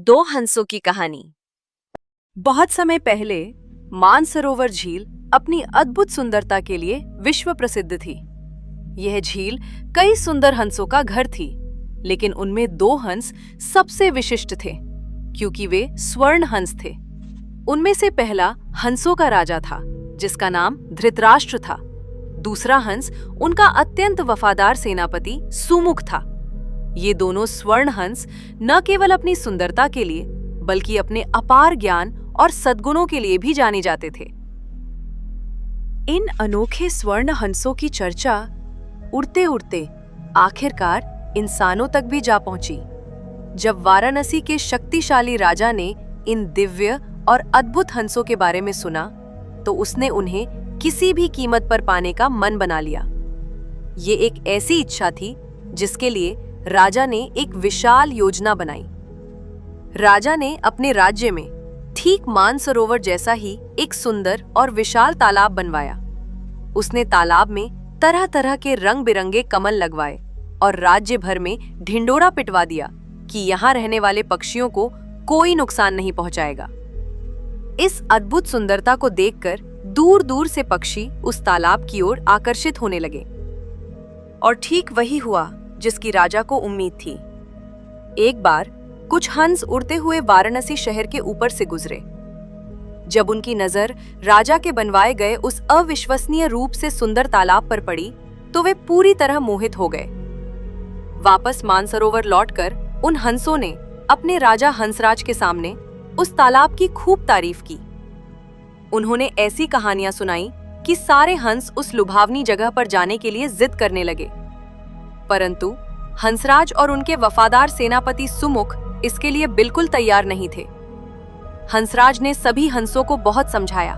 दो हंसों की कहानी। बहुत समय पहले मानसरोवर झील अपनी अद्भुत सुंदरता के लिए विश्व प्रसिद्ध थी। यह झील कई सुंदर हंसों का घर थी, लेकिन उनमें दो हंस सबसे विशिष्ट थे, क्योंकि वे स्वर्ण हंस थे। उनमें से पहला हंसों का राजा था, जिसका नाम धृतराष्ट्र था। दूसरा हंस उनका अत्यंत वफादार सेनापति सुमुख था। ये दोनों स्वर्ण हंस न केवल अपनी सुंदरता के लिए, बल्कि अपने अपार ज्ञान और सद्गुणों के लिए भी जाने जाते थे। इन अनोखे स्वर्ण हंसों की चर्चा उड़ते उड़ते आखिरकार इंसानों तक भी जा पहुंची। जब वाराणसी के शक्तिशाली राजा ने इन दिव्य और अद्भुत हंसों के बारे में सुना, तो उसने उन्हें किसी भी कीमत पर पाने का मन बना लिया। ये एक ऐसी इच्छा थी जिसके लिए राजा ने एक विशाल योजना बनाई। राजा ने अपने राज्य में ठीक मानसरोवर जैसा ही एक सुंदर और विशाल तालाब बनवाया। उसने तालाब में तरह तरह के रंग बिरंगे कमल लगवाए और राज्य भर में ढिंडोरा पिटवा दिया कि यहाँ रहने वाले पक्षियों को कोई नुकसान नहीं पहुंचाएगा। इस अद्भुत सुंदरता को देखकर दूर दूर से पक्षी उस तालाब की ओर आकर्षित होने लगे। और ठीक वही हुआ जिसकी राजा को उम्मीद थी। एक बार कुछ हंस उड़ते हुए वाराणसी शहर के ऊपर से गुजरे। जब उनकी नजर राजा के बनवाए गए उस अविश्वसनीय रूप से सुंदर तालाब पर पड़ी, तो वे पूरी तरह मोहित हो गए। वापस मानसरोवर लौटकर उन हंसों ने अपने राजा हंसराज के सामने उस तालाब की खूब तारीफ की। उन्होंने ऐसी कहानियां सुनाई कि सारे हंस उस लुभावनी जगह पर जाने के लिए जिद करने लगे। परंतु हंसराज और उनके वफादार सेनापति सुमुख इसके लिए बिल्कुल तैयार नहीं थे। हंसराज ने सभी हंसों को बहुत समझाया।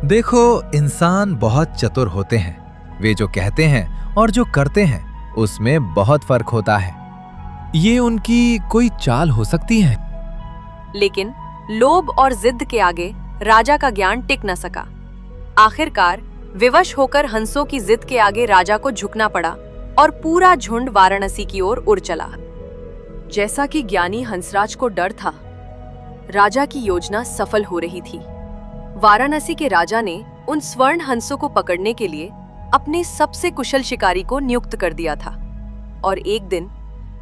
देखो, इंसान बहुत चतुर होते हैं। वे जो कहते हैं और जो करते हैं उसमें बहुत फर्क होता है। ये उनकी कोई चाल हो सकती है। लेकिन लोभ और जिद के आगे राजा का ज्ञान टिक न सका। आखिरकार विवश होकर हंसों की जिद के आगे राजा को झुकना पड़ा और पूरा झुंड वाराणसी की ओर उड़ चला। जैसा कि ज्ञानी हंसराज को डर था, राजा की योजना सफल हो रही थी। वाराणसी के राजा ने उन स्वर्ण हंसों को पकड़ने के लिए अपने सबसे कुशल शिकारी को नियुक्त कर दिया था। और एक दिन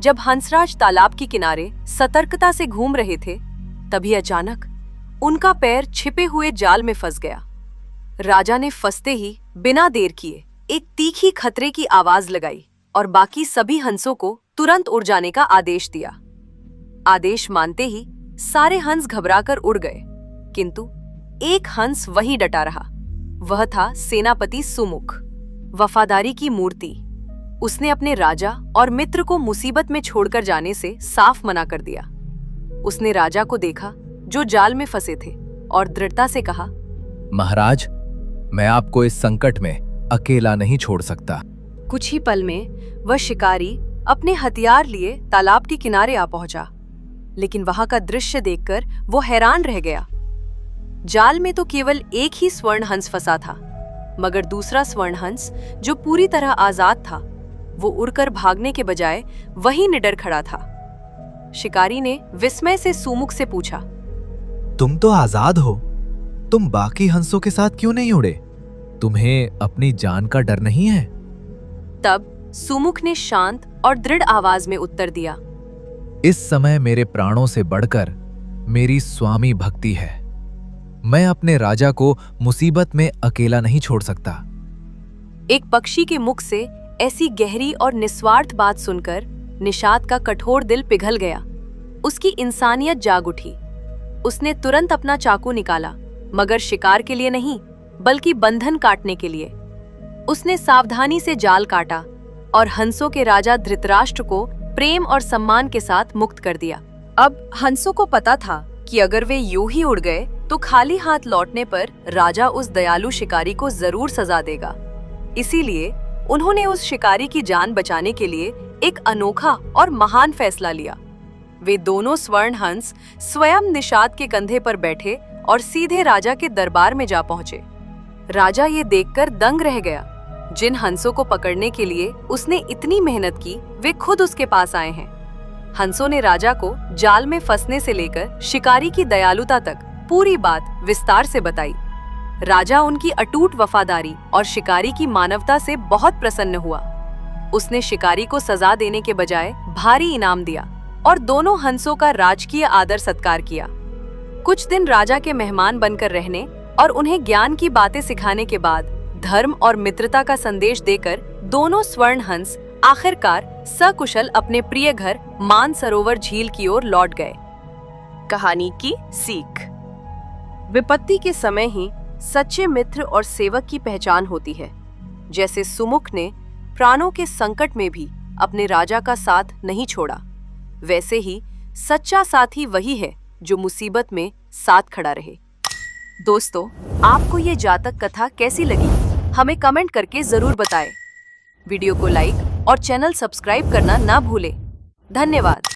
जब हंसराज तालाब के किनारे सतर्कता से घूम रहे थे, तभी अचानक उनका पैर छिपे हुए जाल में फंस गया। राजा ने फंसते ही बिना देर किए एक तीखी खतरे की आवाज लगाई और बाकी सभी हंसों को तुरंत उड़ जाने का आदेश दिया। आदेश मानते ही सारे हंस घबराकर उड़ गए, किंतु एक हंस वहीं डटा रहा। वह था सेनापति सुमुख, वफादारी की मूर्ति। उसने अपने राजा और मित्र को मुसीबत में छोड़कर जाने से साफ मना कर दिया। उसने राजा को देखा जो जाल में फंसे थे और दृढ़ता से कहा, महाराज, मैं आपको इस संकट में अकेला नहीं छोड़ सकता। कुछ ही पल में वह शिकारी अपने हथियार लिए तालाब के किनारे आ पहुंचा, लेकिन वहां का दृश्य देखकर वो हैरान रह गया। जाल में तो केवल एक ही स्वर्ण हंस फंसा था, मगर दूसरा स्वर्ण हंस जो पूरी तरह आजाद था, वो उड़कर भागने के बजाय वहीं निडर खड़ा था। शिकारी ने विस्मय से सुमुख से पूछा, तुम तो आजाद हो, तुम बाकी हंसों के साथ क्यों नहीं उड़े? तुम्हें अपनी जान का डर नहीं है? तब सुमुख ने शांत और दृढ़ आवाज में उत्तर दिया, इस समय मेरे प्राणों से बढ़कर मेरी स्वामी भक्ति है। मैं अपने राजा को मुसीबत में अकेला नहीं छोड़ सकता। एक पक्षी के मुख से ऐसी गहरी और निस्वार्थ बात सुनकर निषाद का कठोर दिल पिघल गया। उसकी इंसानियत जाग उठी। उसने तुरंत अपना चाकू निकाला, मगर शिकार के लिए नहीं, बल्कि बंधन काटने के लिए। उसने सावधानी से जाल काटा और हंसों के राजा धृतराष्ट्र को प्रेम और सम्मान के साथ मुक्त कर दिया। अब हंसों को पता था कि अगर वे यूं ही उड़ गए तो खाली हाथ लौटने पर राजा उस दयालु शिकारी को जरूर सजा देगा। इसीलिए उन्होंने उस शिकारी की जान बचाने के लिए एक अनोखा और महान फैसला लिया। वे दोनों स्वर्ण हंस स्वयं निषाद के कंधे पर बैठे और सीधे राजा के दरबार में जा पहुंचे। राजा ये देखकर दंग रह गया। जिन हंसों को पकड़ने के लिए उसने इतनी मेहनत की, वे खुद उसके पास आए हैं। हंसों ने राजा को जाल में फंसने से लेकर शिकारी की दयालुता तक पूरी बात विस्तार से बताई। राजा उनकी अटूट वफादारी और शिकारी की मानवता से बहुत प्रसन्न हुआ। उसने शिकारी को सजा देने के बजाय भारी इनाम दिया और दोनों हंसों का राजकीय आदर सत्कार किया। कुछ दिन राजा के मेहमान बनकर रहने और उन्हें ज्ञान की बातें सिखाने के बाद धर्म और मित्रता का संदेश देकर दोनों स्वर्ण हंस आखिरकार सकुशल अपने प्रिय घर मानसरोवर झील की ओर लौट गए। कहानी की सीख। विपत्ति के समय ही सच्चे मित्र और सेवक की पहचान होती है। जैसे सुमुख ने प्राणों के संकट में भी अपने राजा का साथ नहीं छोड़ा, वैसे ही सच्चा साथी वही है जो मुसीबत में साथ खड़ा रहे। दोस्तों, आपको ये जातक कथा कैसी लगी हमें कमेंट करके जरूर बताएं। वीडियो को लाइक और चैनल सब्सक्राइब करना ना भूलें। धन्यवाद।